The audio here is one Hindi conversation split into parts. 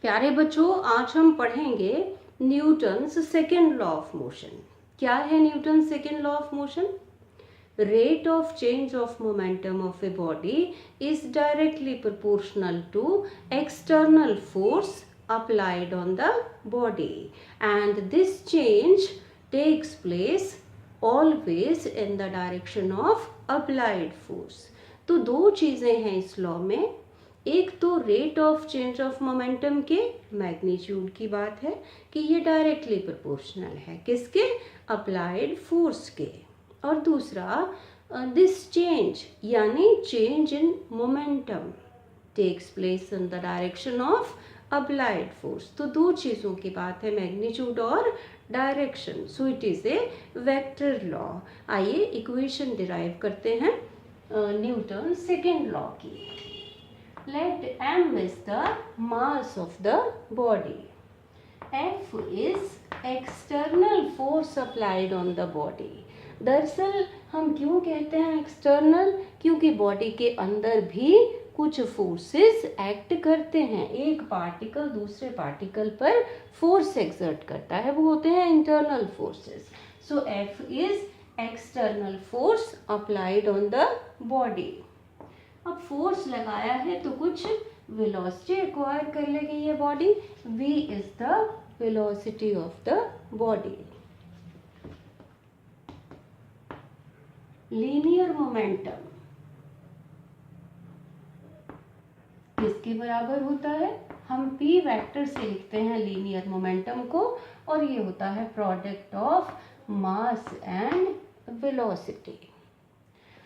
प्यारे बच्चों, आज हम पढ़ेंगे Newton's second law of motion. क्या है Newton second law of motion? Rate of change of momentum of a body is directly proportional to external force applied on the body, and this change takes place always in the direction of applied force. तो दो चीज़ें हैं इस लॉ में। एक तो rate of change of momentum के मैग्नीट्यूड की बात है कि ये डायरेक्टली प्रोपोर्शनल है किसके? अप्लाइड फोर्स के। और दूसरा दिस चेंज यानी change in momentum takes place in the direction of applied force. तो दो चीज़ों की बात है, मैग्नीट्यूड और direction. So it is a vector law. आइए इक्वेशन डिराइव करते हैं न्यूटन सेकेंड लॉ की। Let m is the mass of the body. F is external force applied on the body. दरअसल हम क्यों कहते हैं एक्सटर्नल? क्योंकि बॉडी के अंदर भी कुछ फोर्सेस एक्ट करते हैं। एक पार्टिकल दूसरे पार्टिकल पर फोर्स एक्सर्ट करता है, वो होते हैं internal forces. So F is external force applied on the body. अब फोर्स लगाया है तो कुछ वेलोसिटी एक्वायर कर लेगी ये body. v is the velocity of the body. Linear momentum किसके बराबर होता है? हम p वेक्टर से लिखते हैं लीनियर मोमेंटम को, और ये होता है product of mass and velocity.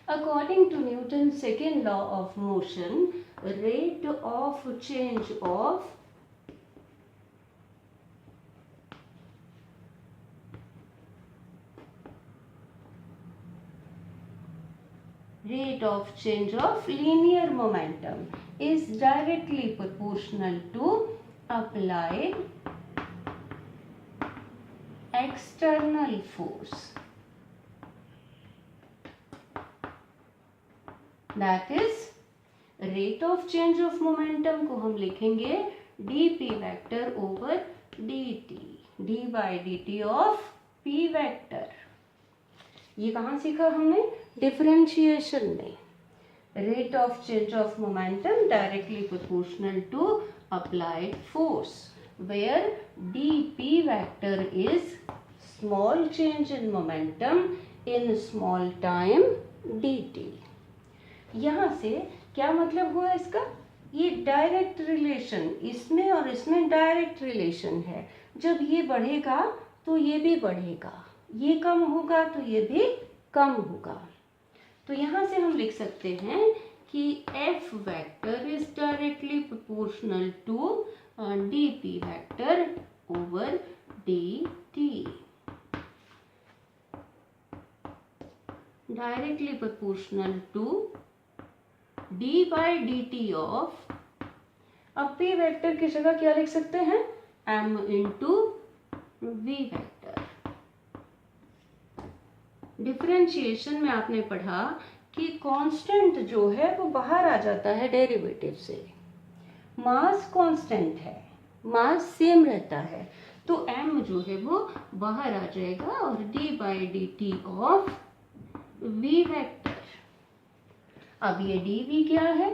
According to Newton's second law of motion, rate of change of linear momentum is directly proportional to applied external force. That is rate of change of momentum को हम लिखेंगे dp vector over dt, d by dt of p vector। ये कहाँ सीखा हमने? डिफरेंशिएशन में। rate of change of momentum directly proportional to applied force, where dp vector is small change in momentum in small time dt। यहाँ से क्या मतलब हुआ इसका? ये डायरेक्ट रिलेशन, इसमें और इसमें डायरेक्ट रिलेशन है। जब ये बढ़ेगा तो ये भी बढ़ेगा, ये कम होगा तो ये भी कम होगा। तो यहाँ से हम लिख सकते हैं कि F vector is directly proportional to dp vector over dt। Directly proportional to d by dt of, अब p वेक्टर की जगह क्या लिख सकते हैं? m into v vector. Differentiation में आपने पढ़ा कि कांस्टेंट जो है वो बाहर आ जाता है डेरिवेटिव से। मास कांस्टेंट है, मास सेम रहता है, तो m जो है वो बाहर आ जाएगा और d by dt of v vector. अब ये dv क्या है?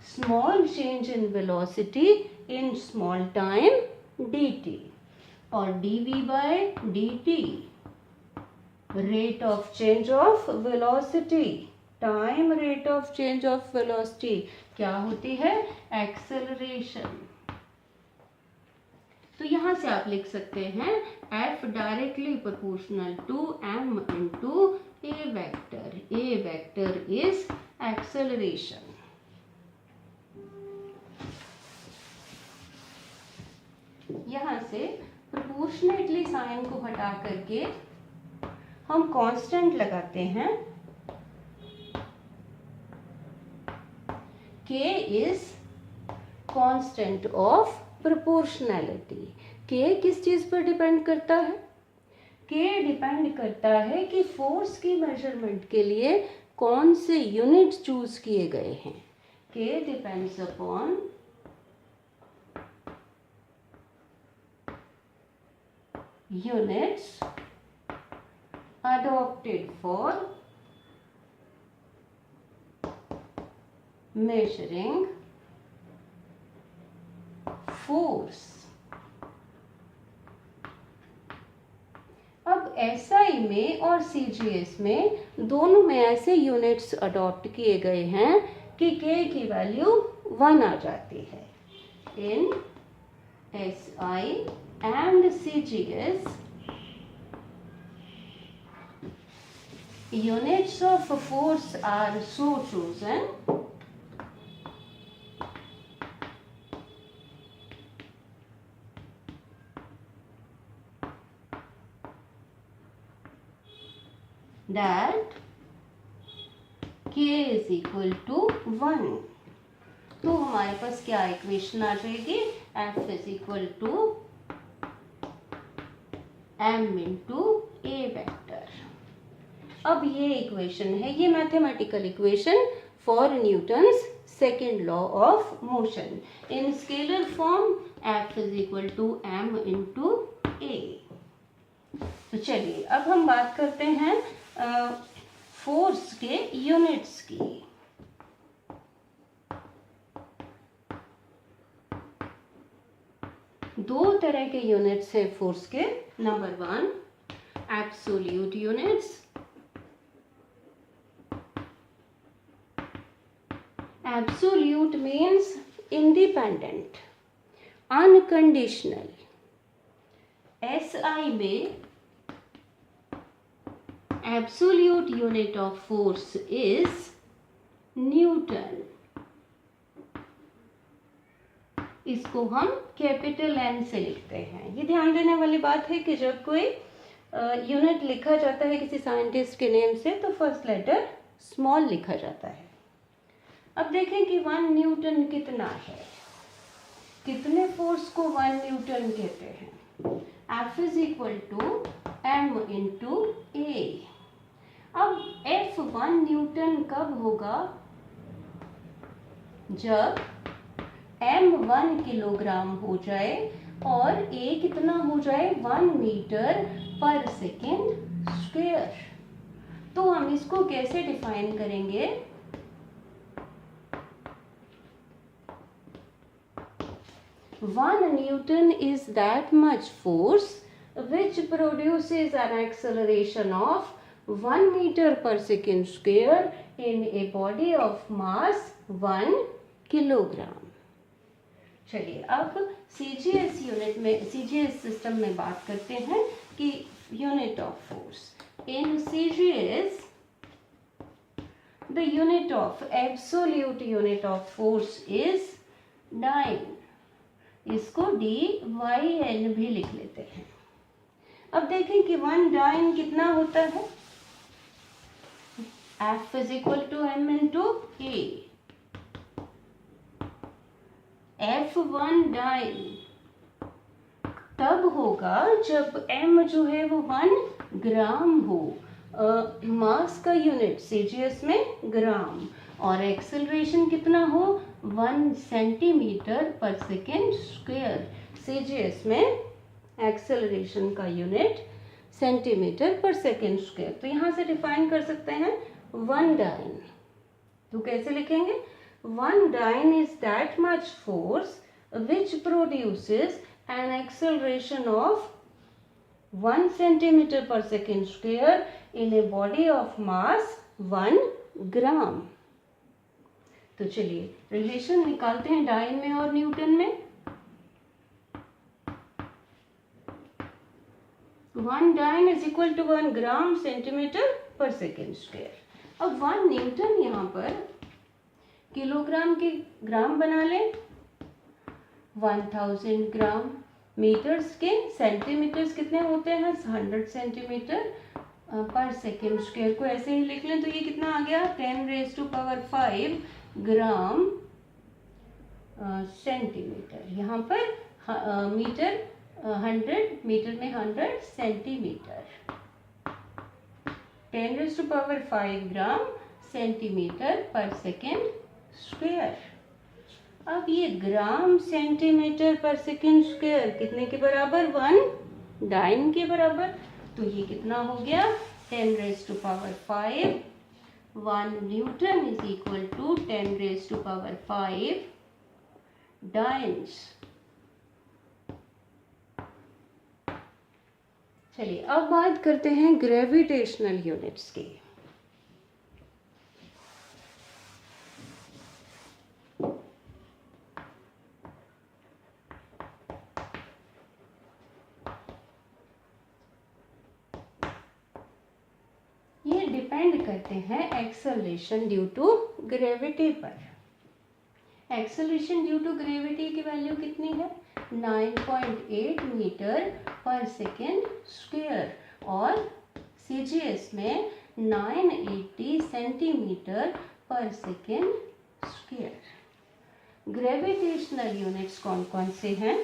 Small change in velocity in small time dt, और dv by dt rate of change of velocity time rate of change of velocity क्या होती है? एक्सेलरेशन। तो यहाँ से आप लिख सकते हैं F directly proportional to m into a vector. a vector is acceleration. यहाँ से प्रोपोर्शनेटली साइन को हटा करके हम कांस्टेंट लगाते हैं। k is constant of proportionality. k किस चीज पर डिपेंड करता है? k डिपेंड करता है कि फोर्स की मेजरमेंट के लिए कौन से यूनिट चूज किए गए हैं। k depends upon units adopted for measuring force. अब SI में और CGS में दोनों में ऐसे यूनिट्स अडॉप्ट किए गए हैं कि K की वैल्यू 1 आ जाती है. इन SI and CGS, units of force are so chosen that K is equal to 1. तो हमारे पास क्या इक्वेशन आ जाएगी? F is equal to m into a vector. अब ये इक्वेशन है, ये mathematical equation for Newton's second law of motion. In scalar form F is equal to m into a. तो चलिए अब हम बात करते हैं फोर्स के यूनिट्स की. दो तरह के यूनिट्स है फोर्स के. Number 1 absolute units. Absolute means independent, unconditional. SI में absolute unit of force is Newton. इसको हम कैपिटल N से लिखते हैं. ये ध्यान देने वाली बात है कि जब कोई यूनिट लिखा जाता है किसी साइंटिस्ट के नेम से तो फर्स्ट लेटर स्मॉल लिखा जाता है. अब देखें कि 1 न्यूटन कितना है. कितने फोर्स को 1 न्यूटन कहते हैं? F is equal to m into a. अब F 1 न्यूटन कब होगा? जब m 1 किलोग्राम हो जाए और a कितना हो जाए? 1 मीटर पर सेकेंड स्क्वायर. तो हम इसको कैसे डिफाइन करेंगे? 1 Newton is that much force which produces an acceleration of 1 meter per second square in a body of mass 1 kilogram. चलिए अब CGS यूनिट में, CGS सिस्टम में बात करते हैं कि unit of force. In CGS the unit of absolute unit of force is dyne. इसको DYN भी लिख लेते हैं. अब देखें कि 1 डाइन कितना होता है? F is equal to m into a. F1 dyne तब होगा जब m जो है वो 1 ग्राम हो. मास का यूनिट CGS में ग्राम और एक्सेलरेशन कितना हो? 1 centimetre per second square. CGS में एक्सेलरेशन का unit centimetre per second square. तो यहाँ से डिफाइन कर सकते हैं 1 डाइन. तो कैसे लिखेंगे? 1 dyne is that much force which produces an acceleration of 1 centimetre per second square in a body of mass 1 gram. तो चलिए रिलेशन निकालते हैं डाइन में और न्यूटन में. 1 dyne is equal to 1 gram centimetre per second square. अब 1 न्यूटन यहाँ पर किलोग्राम के ग्राम बना लें. 1000 ग्राम. मीटर्स के सेंटीमीटर्स कितने होते हैं? 100 सेंटीमीटर पर सेकेंड स्क्वायर को ऐसे ही लिख लें. तो ये कितना आ गया? 10⁵ ग्राम सेंटीमीटर. यहाँ पर मीटर 100, मीटर में 100 सेंटीमीटर. 10⁵ ग्राम सेंटीमीटर पर सेकेंड स्क्वायर. अब ये ग्राम सेंटीमीटर पर सेकेंड स्क्वायर कितने के बराबर? 1 डाइन के बराबर। तो ये कितना हो गया 10 raised to power 5, 1 newton is equal to 10 raised to power 5 dynes. चलिए अब बात करते हैं ग्रेविटेशनल यूनिट्स की। ये डिपेंड करते हैं एक्सेलरेशन ड्यू टू ग्रेविटी पर। एक्सेलरेशन ड्यू टू ग्रेविटी की वैल्यू कितनी है 9.8 मीटर पर सेकेंड स्क्वायर और सीजीएस में 980 centimetre per second square. Gravitational units कौन कौन से हैं,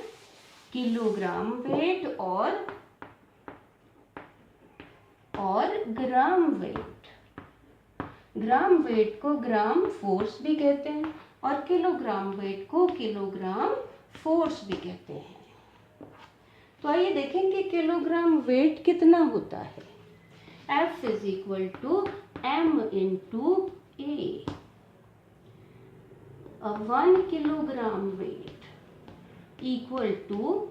किलोग्राम वेट और ग्राम वेट। ग्राम वेट को ग्राम फोर्स भी कहते हैं और किलोग्राम वेट को किलोग्राम फोर्स भी कहते हैं। तो आइए देखें कि किलोग्राम वेट कितना होता है। F is equal to m into a. 1 kilogram weight equal to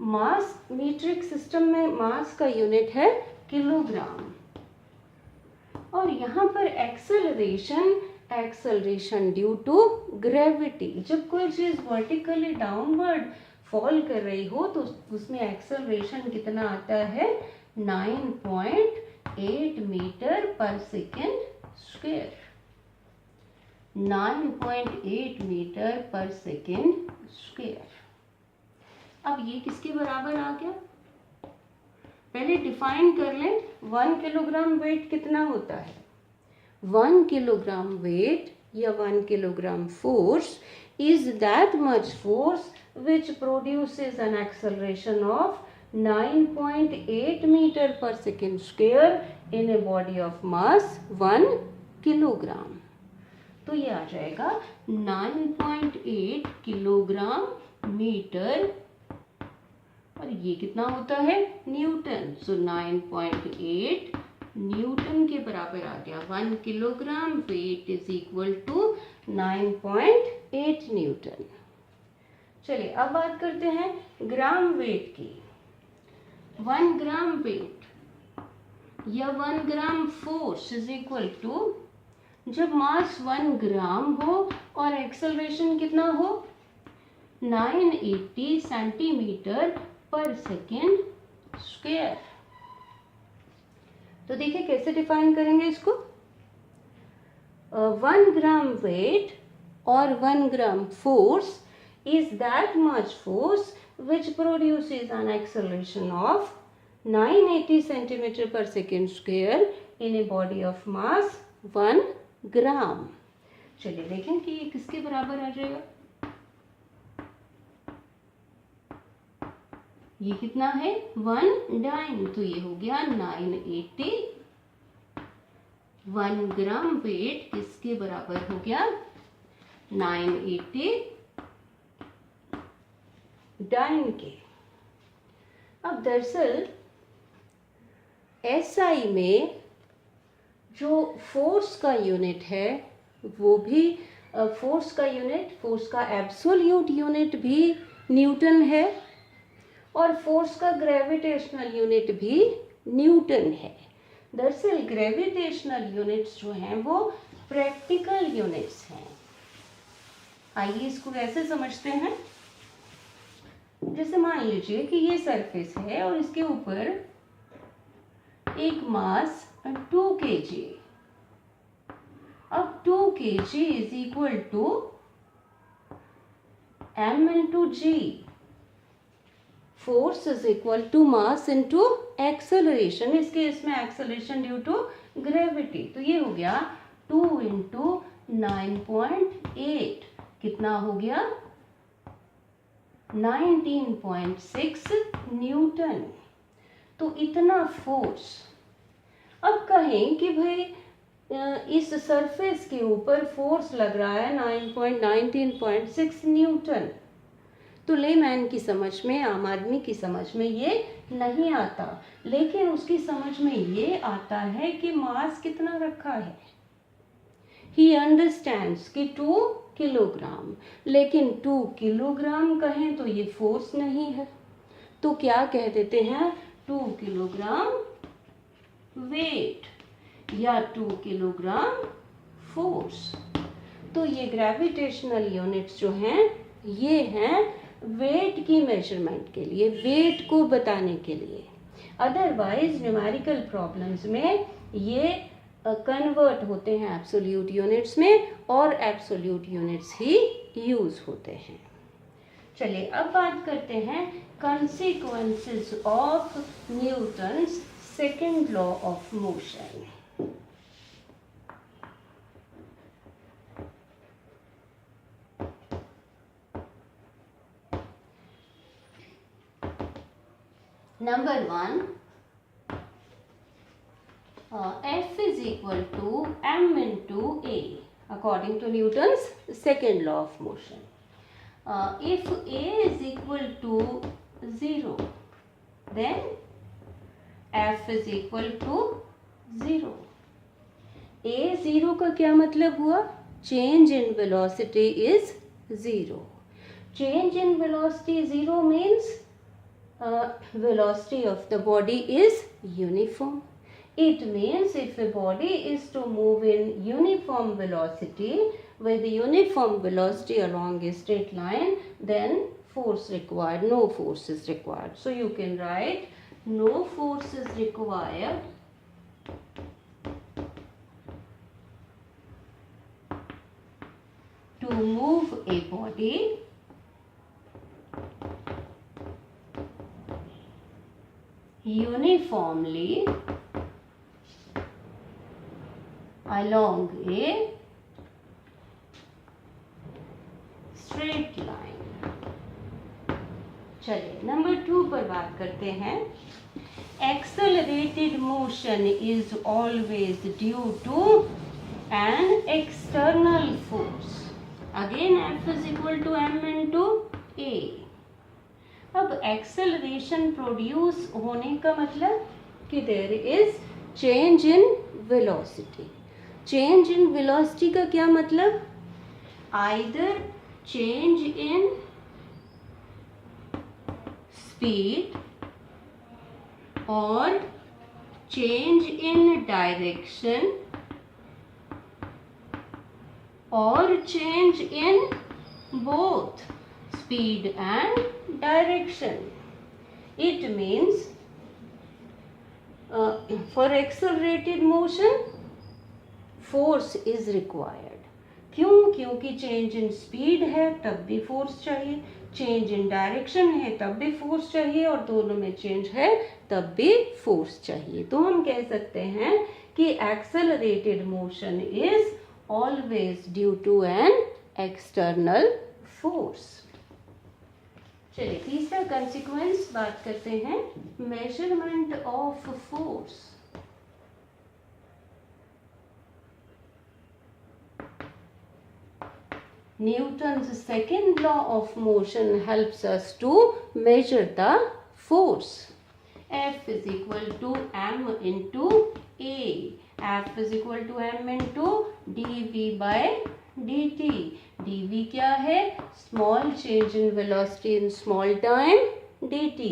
mass. Metric system में मास का यूनिट है किलोग्राम। और यहाँ पर एक्सेलरेशन ड्यू टू ग्रेविटी। जब कोई चीज वर्टिकली डाउनवर्ड फॉल कर रही हो तो उसमें एक्सेलरेशन कितना आता है 9.8 metre per second square. 9.8 metre per second square. अब ये किसके बराबर आ गया, पहले डिफाइन कर लें। 1 किलोग्राम वेट कितना होता है। 1 किलोग्राम वेट या 1 kilogram force is that much force which produces an acceleration of 9.8 meter per second square in a body of mass 1 kilogram। तो ये आ जाएगा 9.8 किलोग्राम मीटर और ये कितना होता है न्यूटन। सो 9.8 न्यूटन के बराबर आ गया। 1 kilogram weight is equal to 9.8 newton. चलिए अब बात करते हैं ग्राम वेट की। 1 ग्राम वेट या 1 gram force is equal to, जब मास 1 ग्राम हो और एक्सेलरेशन कितना हो 980 सेंटीमीटर पर सेकेंड स्क्वायर। तो देखिए कैसे डिफाइन करेंगे इसको। 1 ग्राम वेट और 1 gram force is that much force which produces an acceleration of 980 centimeter per second square in a body of mass 1 ग्राम। चलिए देखें कि ये किसके बराबर आ जाएगा। ये कितना है 1 डाइन, तो ये हो गया 980। 1 ग्राम वेट किसके बराबर हो गया 980 डाइन के। अब दरअसल एसआई में जो फोर्स का यूनिट है वो भी फोर्स का एब्सोल्यूट यूनिट भी न्यूटन है और फोर्स का ग्रेविटेशनल यूनिट भी न्यूटन है। दरअसल ग्रेविटेशनल यूनिट्स जो हैं वो प्रैक्टिकल यूनिट्स हैं। आइए इसको कैसे समझते हैं। जैसे मान लीजिए कि ये सरफेस है और इसके ऊपर एक मास 2 kg। अब 2 kg is equal to m into g. Force is equal to mass into acceleration. इस केस में एक्सेलरेशन ड्यू टू ग्रेविटी। तो ये हो गया 2 इंटू 9.8 कितना हो गया 19.6 न्यूटन। तो इतना फोर्स। अब कहें कि भाई इस सरफेस के ऊपर फोर्स लग रहा है 19.6 न्यूटन। तो लेमैन की समझ में, आम आदमी की समझ में ये नहीं आता, लेकिन उसकी समझ में ये आता है कि मास कितना रखा है। ही अंडरस्टैंड्स कि 2 किलोग्राम, लेकिन 2 किलोग्राम कहें तो ये फोर्स नहीं है, तो क्या कह देते हैं 2 किलोग्राम वेट या 2 किलोग्राम फोर्स। तो ये ग्रेविटेशनल यूनिट्स जो हैं ये हैं वेट की मेजरमेंट के लिए, वेट को बताने के लिए। अदरवाइज न्यूमेरिकल प्रॉब्लम्स में ये कन्वर्ट होते हैं एब्सोल्यूट यूनिट्स में, और एब्सोल्यूट यूनिट्स ही यूज होते हैं। चलिए अब बात करते हैं consequences of Newton's second law of motion. Number 1, F is equal to m into A according to Newton's second law of motion. If A is equal to 0, then F is equal to 0. A 0 का क्या मतलब हुआ? Change in velocity is 0. Change in velocity 0 means velocity of the body is uniform. It means if a body is to move in uniform velocity with uniform velocity along a straight line, then force required, no force is required. So you can write no force is required to move a body uniformly along a straight line. चलिए नंबर 2 पर बात करते हैं। Accelerated motion is always due to an external force. Again F is equal to m into A. अब एक्सेलरेशन प्रोड्यूस होने का मतलब कि there is change in velocity. Change in velocity का क्या मतलब? आइदर चेंज इन स्पीड और चेंज इन डायरेक्शन और change in both speed and direction. It means for accelerated motion force is required. क्यों? क्योंकि change in speed है तब भी force चाहिए, change in direction है तब भी force चाहिए, और दोनों में change है तब भी force चाहिए। तो हम कह सकते हैं कि accelerated motion is always due to an external force. चलिए तीसरा कंसिक्वेंस बात करते हैं, measurement of force. Newton's second law of motion helps us to measure the force. F is equal to m into A. F is equal to m into dv by dt. dv क्या है? Small change in velocity in small time dt.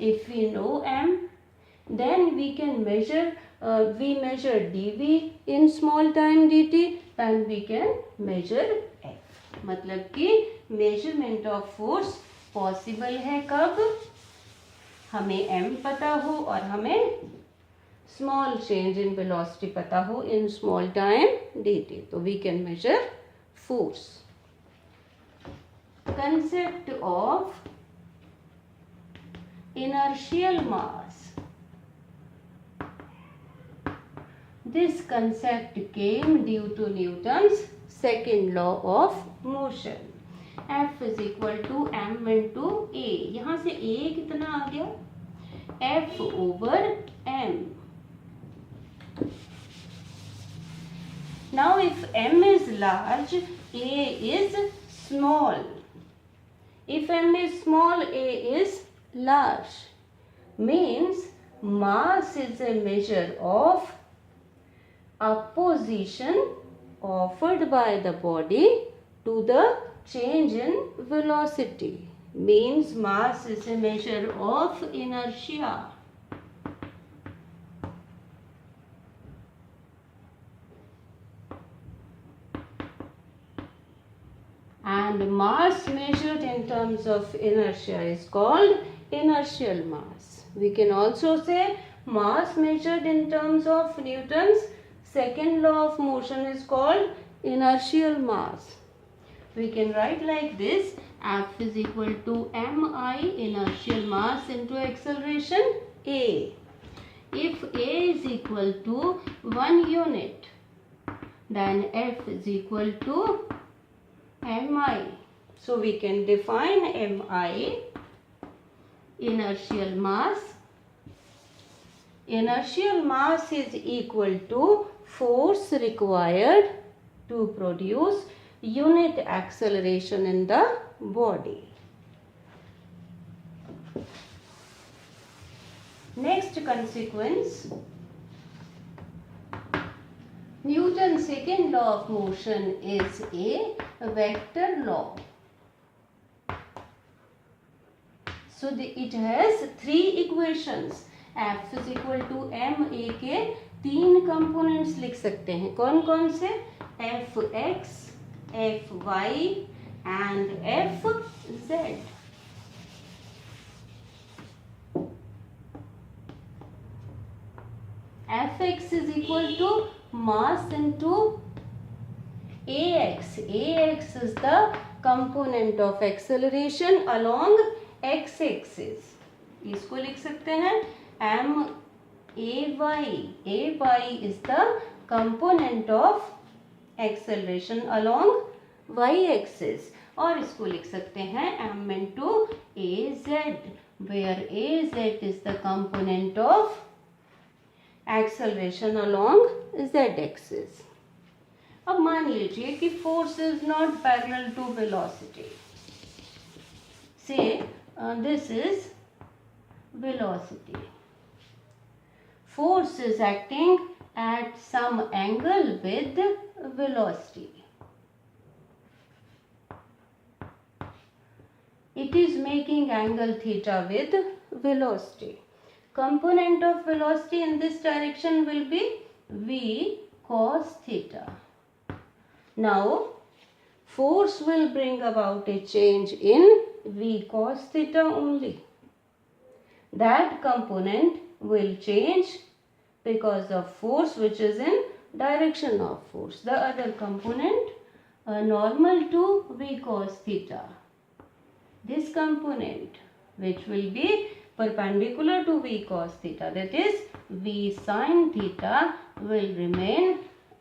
If we know m, then we can measure we measure dv in small time dt and we can measure f. मतलब कि measurement of force possible है कब? हमें m पता हो और हमें small change in velocity पता हो in small time dt, तो we can measure force. Concept of inertial mass. This concept came due to Newton's second law of motion. F is equal to m into A. यहाँ से A कितना आ गया? F over m. Now if m is large, A is small. If m is small, a is large. Means mass is a measure of a position offered by the body to the change in velocity. Means mass is a measure of inertia. And mass measured in terms of inertia is called inertial mass. We can also say mass measured in terms of Newton's second law of motion is called inertial mass. We can write like this: F is equal to mi inertial mass into acceleration a. If a is equal to 1 unit, then F is equal to mi. So we can define mi, inertial mass. Inertial mass is equal to force required to produce unit acceleration in the body. Next consequence, Newton's second law of motion is a vector law. So it has three equations. F is equal to ma के तीन कंपोनेंट्स लिख सकते हैं. कौन कौन से? Fx, Fy and Fz. Fx is equal to mass into ax. Ax is the component of acceleration along x-axis. इसको लिख सकते हैं m_ay. Ay is the component of acceleration along y-axis. और इसको लिख सकते हैं m into az, where az is the component of acceleration along z-axis. अब मान लीजिए कि force is not parallel to velocity. Say this is velocity. Force is acting at some angle with velocity. It is making angle theta with velocity. Component of velocity in this direction will be v cos theta. Now, force will bring about a change in v cos theta only. That component will change because of force which is in direction of force. The other component, normal to v cos theta. This component which will be perpendicular to v cos theta, that is v sin theta, will remain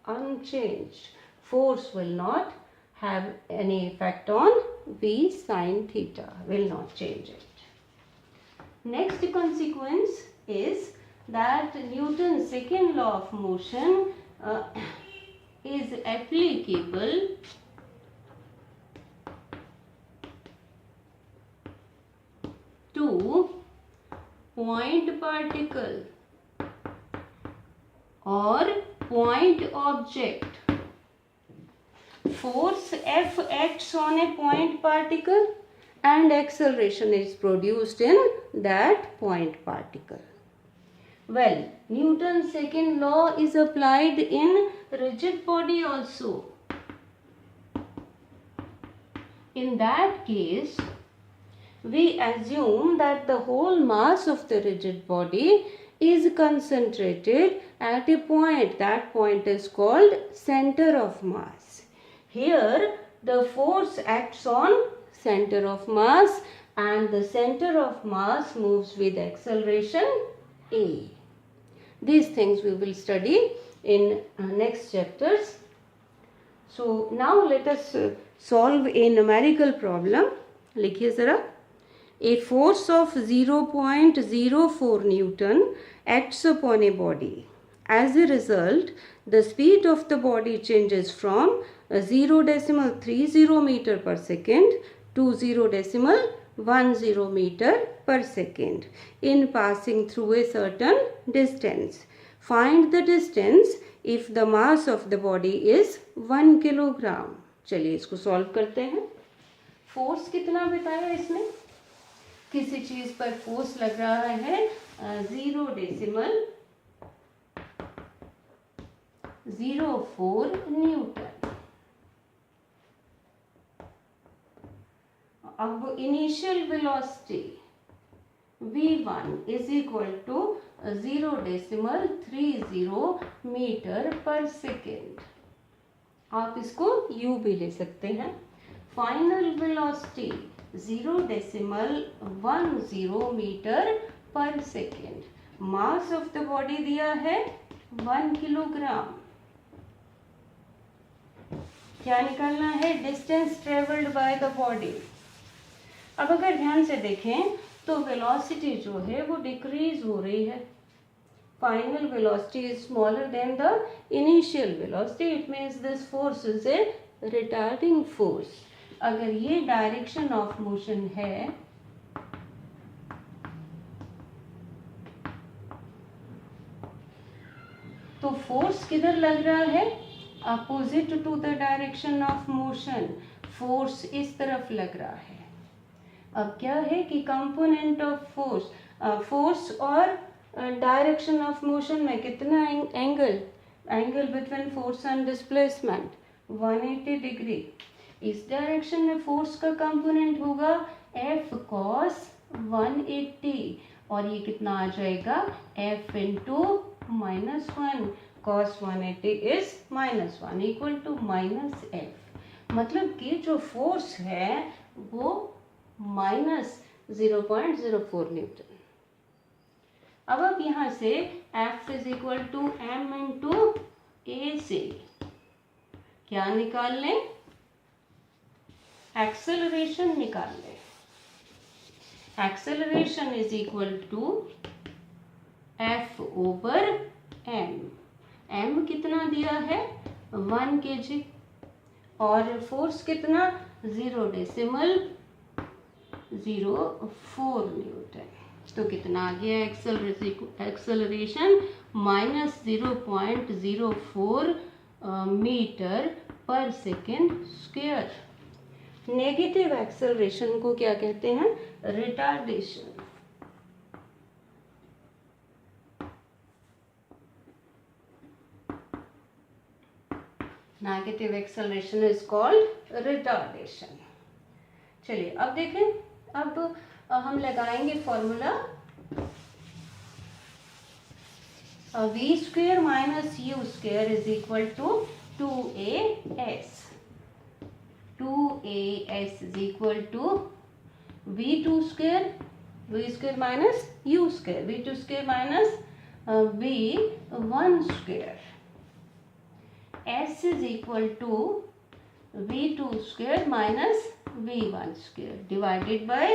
unchanged. Force will not have any effect on v sin theta, will not change it. Next consequence is that Newton's second law of motion is applicable to point particle or point object. Force F acts on a point particle and acceleration is produced in that point particle. Well, Newton's second law is applied in rigid body also. In that case, we assume that the whole mass of the rigid body is concentrated at a point. That point is called center of mass. Here, the force acts on center of mass and the center of mass moves with acceleration a. These things we will study in next chapters. So now let us solve a numerical problem. लिखिए ज़रा. A force of 0.04 Newton acts upon a body. As a result, the speed of the body changes from 0.30 meter per second 20.10 meter per second in passing through a certain distance. Find the distance if the mass of the body is 1 kilogram. चलिए इसको सॉल्व करते हैं. फोर्स कितना बताया इसने? किसी चीज पर फोर्स लग रहा है 0.04 न्यूटन. अब initial velocity v1 is equal to 0.30 metre per second. आप इसको u भी ले सकते हैं. Final velocity 0.10 metre per second. Mass of the body दिया है 1 किलोग्राम. क्या निकालना है? Distance travelled by the body. अब अगर ध्यान से देखें तो वेलोसिटी जो है वो डिक्रीज हो रही है. Final velocity is smaller than the initial velocity. It means this force is a retarding force. अगर ये डायरेक्शन ऑफ मोशन है तो फोर्स किधर लग रहा है? Opposite to the direction of motion. Force इस तरफ लग रहा है. अब क्या है कि कंपोनेंट ऑफ फोर्स और डायरेक्शन ऑफ मोशन में कितना angle between force and displacement 180 degree. इस डायरेक्शन में फोर्स का कंपोनेंट होगा F cos 180 और ये कितना आ जाएगा? F into -1. cos 180 is -1 equal to -F. मतलब कि जो फोर्स है वो -0.04 न्यूटन. अब आप यहाँ से F is equal to m into a से क्या निकाल लें? एक्सेलरेशन निकाल लें. Acceleration is equal to F over m. m कितना दिया है? 1 kg और फोर्स कितना? 0.04 न्यूटन. तो कितना आ गया acceleration? -0.04 metre per second square. Negative acceleration को क्या कहते हैं? Retardation. Negative acceleration is called retardation. चलिए अब देखें. अब हम लगाएंगे formula v square minus u square is equal to 2as. 2as is equal to v2 square minus u square. v2 square minus v1 square. s is equal to v2 square minus v1 square divided by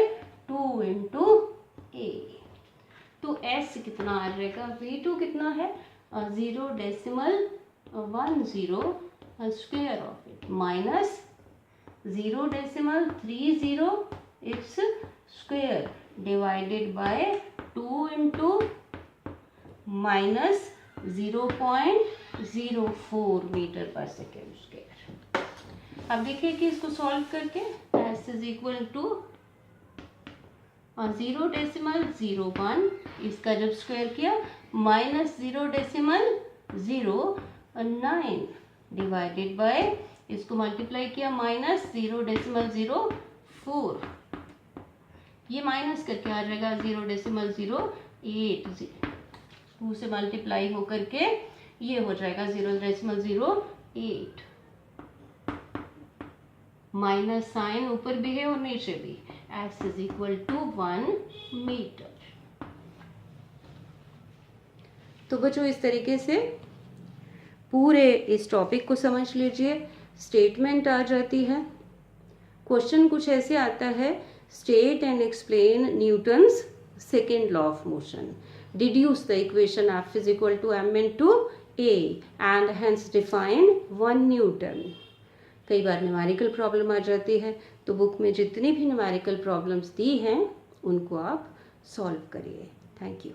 2 into a. तो s कितना आ जाएगा? v2 कितना है? 0.10 square of it minus 0.30 its square divided by 2 into minus 0.04 metre per second square. अब देखिए कि इसको सॉल्व करके s इज इक्वल टू 0.01 इसका जब स्क्वायर किया -0.09 डिवाइडेड बाय इसको मल्टीप्लाई किया -0.04. ये माइनस करके आ जाएगा 0.080. 2 से मल्टीप्लाई हो करके ये हो जाएगा 0.08. माइनस साइन ऊपर भी है और नीचे भी. s is equal to 1 metre. तो बच्चों इस तरीके से पूरे इस टॉपिक को समझ लीजिए. स्टेटमेंट आ जाती है. क्वेश्चन कुछ ऐसे आता है, state and explain Newton's second law of motion. Deduce the equation F is equal to m into a and hence define 1 newton. कई बार न्यूमेरिकल प्रॉब्लम आ जाती है तो बुक में जितनी भी न्यूमेरिकल प्रॉब्लम्स दी हैं उनको आप सॉल्व करिए। Thank you.